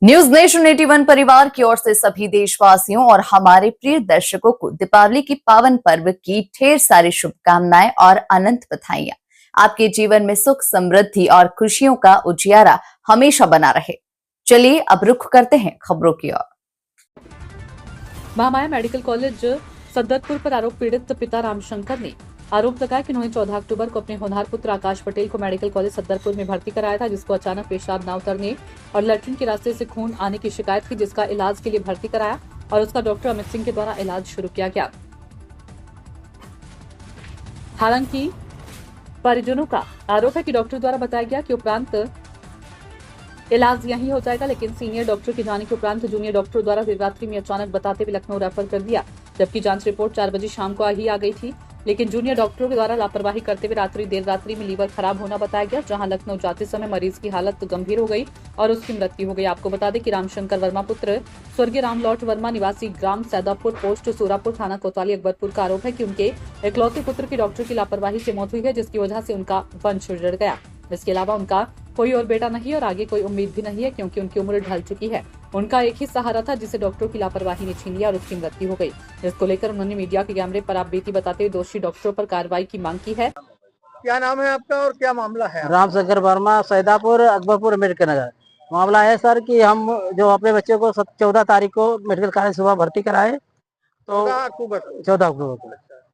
News nation 81 परिवार की ओर से सभी देशवासियों और हमारे प्रिय दर्शकों को दीपावली की पावन पर्व की ढेर सारी शुभकामनाएं और अनंत बधाइयां। आपके जीवन में सुख, समृद्धि और खुशियों का उजियारा हमेशा बना रहे। चलिए अब रुख करते हैं खबरों की ओर। महामाया मेडिकल कॉलेज सद्दरपुर पर आरोप पीड़ित पिता रामशंकर ने आरोप लगाया कि उन्होंने 14 अक्टूबर को अपने होनहार पुत्र आकाश पटेल को मेडिकल कॉलेज सद्दरपुर में भर्ती कराया था, जिसको अचानक पेशाब न उतरने और लैट्रिन के रास्ते से खून आने की शिकायत थी, जिसका इलाज के लिए भर्ती कराया और उसका डॉक्टर अमित सिंह के द्वारा इलाज शुरू किया गया। हालांकि परिजनों का आरोप है कि डॉक्टर द्वारा बताया गया कि उपरांत इलाज यहीं हो जाएगा, लेकिन सीनियर डॉक्टर के जाने के उपरांत जूनियर डॉक्टर द्वारा देर रात्रि में अचानक बताते हुए लखनऊ रेफर कर दिया, जबकि जांच रिपोर्ट 4 बजे शाम को ही आ गई थी। लेकिन जूनियर डॉक्टरों के द्वारा लापरवाही करते हुए देर रात्रि में लीवर खराब होना बताया गया, जहां लखनऊ जाते समय मरीज की हालत गंभीर हो गई और उसकी मृत्यु हो गई। आपको बता दें कि रामशंकर वर्मा पुत्र स्वर्गीय रामलौट वर्मा निवासी ग्राम सैदापुर पोस्ट सूरापुर थाना कोतवाली अकबरपुर का आरोप है कि उनके इकलौते पुत्र की डॉक्टर की लापरवाही से मौत हुई है, जिसकी वजह से उनका वंश उजड़ गया। इसके अलावा उनका कोई और बेटा नहीं और आगे कोई उम्मीद भी नहीं है, क्योंकि उनकी उम्र ढल चुकी है। उनका एक ही सहारा था, जिसे डॉक्टरों की लापरवाही ने छीन लिया और उसकी मृत्यु हो गई। इसको लेकर उन्होंने मीडिया के कैमरे पर आप बीती बताते हुए दोषी डॉक्टरों पर कार्रवाई की मांग की है। क्या नाम है आपका और क्या मामला है? रामशंकर वर्मा, सैदापुर, अकबरपुर, अम्बेडकर नगर। मामला है सर कि हम जो अपने बच्चे को 14 तारीख को मेडिकल कॉलेज सुबह भर्ती कराए, तो 14 अक्टूबर को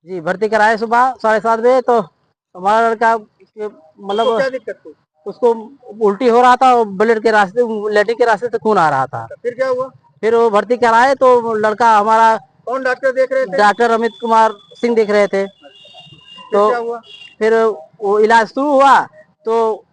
जी भर्ती कराए सुबह 7:30 बजे। तो हमारा लड़का मतलब क्या दिक्कत थी? उसको उल्टी हो रहा था और ब्लड के रास्ते, लेटरिन के रास्ते से खून आ रहा था। फिर क्या हुआ? फिर वो भर्ती कराए तो लड़का हमारा, कौन डॉक्टर देख रहे थे? डॉक्टर अमित कुमार सिंह देख रहे थे। तो क्या हुआ? फिर वो इलाज शुरू हुआ तो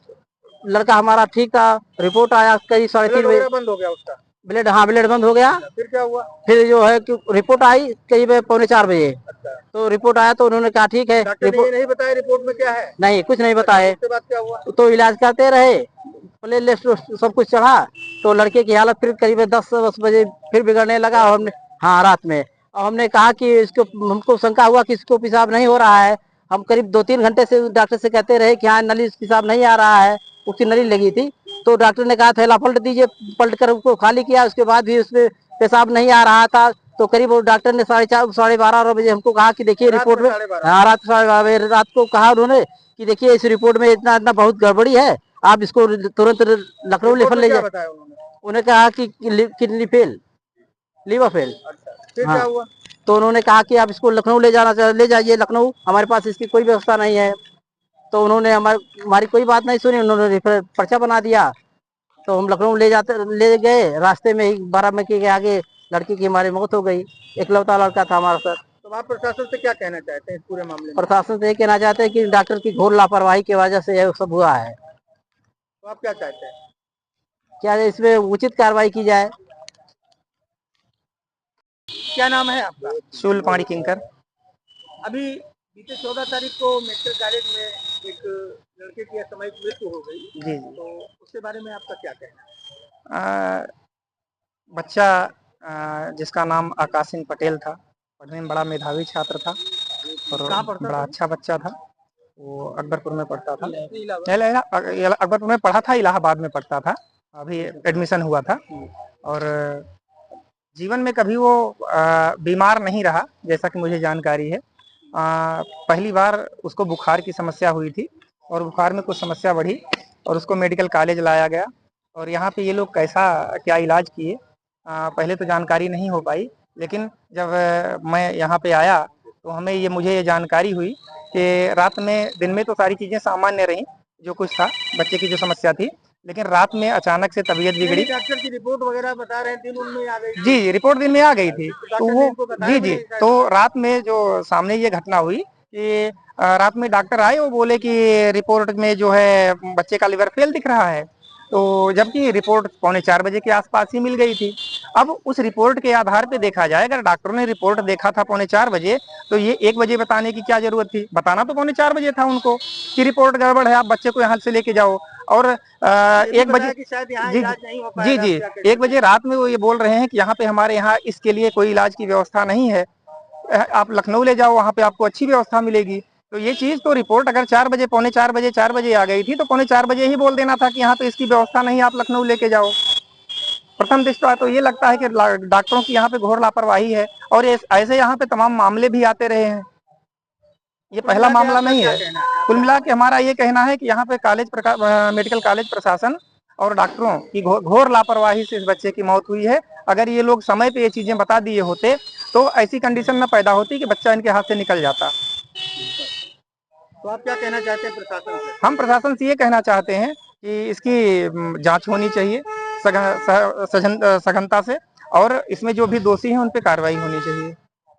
लड़का हमारा ठीक था। रिपोर्ट आया करीब 3:30 बजे। बंद हो गया उसका ब्लड, हाँ ब्लड बंद हो गया। फिर क्या हुआ? फिर जो है कि रिपोर्ट आई करीब 3:45 बजे। अच्छा। तो रिपोर्ट आया तो उन्होंने कहा ठीक है। डॉक्टर ने ये नहीं बताया रिपोर्ट में क्या है? नहीं, कुछ नहीं बताए। उसके बाद क्या हुआ? तो इलाज करते रहे, प्लेन लिस्ट सब कुछ चढ़ा। तो लड़के की हालत फिर करीब 10 बजे फिर बिगड़ने लगा। और हमने, हाँ रात में, और हमने कहा कि इसको, हमको शंका हुआ कि इसको पेशाब नहीं हो रहा है। हम करीब 2-3 घंटे से डॉक्टर से कहते रहे कि हाँ नली पेशाब नहीं आ रहा है, उसकी नली लगी थी। तो डॉक्टर ने कहा थैला पलट दीजिए, पलट कर उसको खाली किया। उसके बाद भी उसमें पेशाब नहीं आ रहा था। तो करीब वो डॉक्टर ने 4:30 साढ़े 12 बजे हमको कहा कि देखिए रिपोर्ट में, हाँ रात 12:30 बजे रात को कहा उन्होंने कि देखिए इस रिपोर्ट में इतना इतना बहुत गड़बड़ी है, आप इसको तुरंत लखनऊ रेफर ले जाए। उन्होंने कहा कि किडनी फेल, लीवर फेल। फिर हाँ। क्या हुआ? तो उन्होंने कहा कि आप इसको लखनऊ ले जाइए लखनऊ, हमारे पास इसकी कोई व्यवस्था नहीं है। तो उन्होंने हमारी कोई बात नहीं सुनी, उन्होंने पर्चा बना दिया। तो हम लखनऊ ले गए। रास्ते में ही बाराबंकी के आगे लड़की की हमारी मौत हो गई। इकलौता लड़का था हमारा सर। तो आप प्रशासन से क्या कहना चाहते हैं इस पूरे मामले में? प्रशासन से ये कहना चाहते हैं कि डॉक्टर की घोर लापरवाही की वजह से यह सब हुआ है। तो आप क्या चाहते हैं? क्या इसमें उचित कार्रवाई की जाए। क्या नाम है आपका? शूलपाणी किंकर। अभी बीते 14 तारीख को मेडिकल कॉलेज में एक लड़के की असामयिक मृत्यु हो गई। जी। तो उसके बारे में आपका क्या कहना है? बच्चा जिसका नाम आकाश सिंह पटेल था, पढ़ने में बड़ा मेधावी छात्र था और बड़ा अच्छा बच्चा था। वो अकबरपुर में पढ़ता था, अकबरपुर में पढ़ा था, इलाहाबाद में पढ़ता था, अभी एडमिशन हुआ था। और जीवन में कभी वो बीमार नहीं रहा, जैसा कि मुझे जानकारी है। पहली बार उसको बुखार की समस्या हुई थी और बुखार में कुछ समस्या बढ़ी और उसको मेडिकल कॉलेज लाया गया। और यहाँ पे ये लोग कैसा क्या इलाज किए, पहले तो जानकारी नहीं हो पाई। लेकिन जब मैं यहाँ पे आया तो मुझे ये जानकारी हुई कि रात में, दिन में तो सारी चीज़ें सामान्य रहीं, जो कुछ था बच्चे की जो समस्या थी, लेकिन रात में अचानक से तबीयत बिगड़ी। डॉक्टर की रिपोर्ट वगैरह बता रहे हैं दिन में आ गई। जी, रिपोर्ट दिन में आ गई थी। तो वो जी, तो रात में जो सामने ये घटना हुई कि रात में डॉक्टर आए, वो बोले कि रिपोर्ट में जो है बच्चे का लिवर फेल दिख रहा है। तो जबकि रिपोर्ट 3:45 बजे के आसपास ही मिल गई थी। अब उस रिपोर्ट के आधार पे देखा जाए, अगर डॉक्टरों ने रिपोर्ट देखा था 3:45 बजे, तो ये 1 बजे बताने की क्या जरूरत थी? बताना तो 3:45 बजे था उनको कि रिपोर्ट गड़बड़ है, आप बच्चे को यहाँ से लेके जाओ। और 1 बजे, जी जी, 1 बजे रात में वो ये बोल रहे हैं कि यहाँ पे, हमारे यहाँ इसके लिए कोई इलाज की व्यवस्था नहीं है, आप लखनऊ ले जाओ, वहाँ पे आपको अच्छी व्यवस्था मिलेगी। तो ये चीज तो रिपोर्ट अगर 4 बजे, 4 बजे आ गई थी, तो 4:45 बजे ही बोल देना था कि यहाँ पे इसकी व्यवस्था नहीं, आप लखनऊ लेके जाओ। प्रथम दृष्टया तो ये लगता है कि डॉक्टरों की यहाँ पे घोर लापरवाही है और ऐसे यहाँ पे तमाम मामले भी आते रहे हैं। ये पहला मामला नहीं है। कुल मिला के हमारा ये कहना है कि यहाँ पे मेडिकल कॉलेज प्रशासन और डॉक्टरों की घोर लापरवाही से इस बच्चे की मौत हुई है। अगर ये लोग समय पे ये चीजें बता दिए होते तो ऐसी कंडीशन न पैदा होती कि बच्चा इनके हाथ से निकल जाता। तो आप क्या कहना चाहते हैं प्रशासन से? हम प्रशासन से ये कहना चाहते हैं कि इसकी जांच होनी चाहिए सघनता से और इसमें जो भी दोषी हैं उन पे कार्रवाई होनी चाहिए।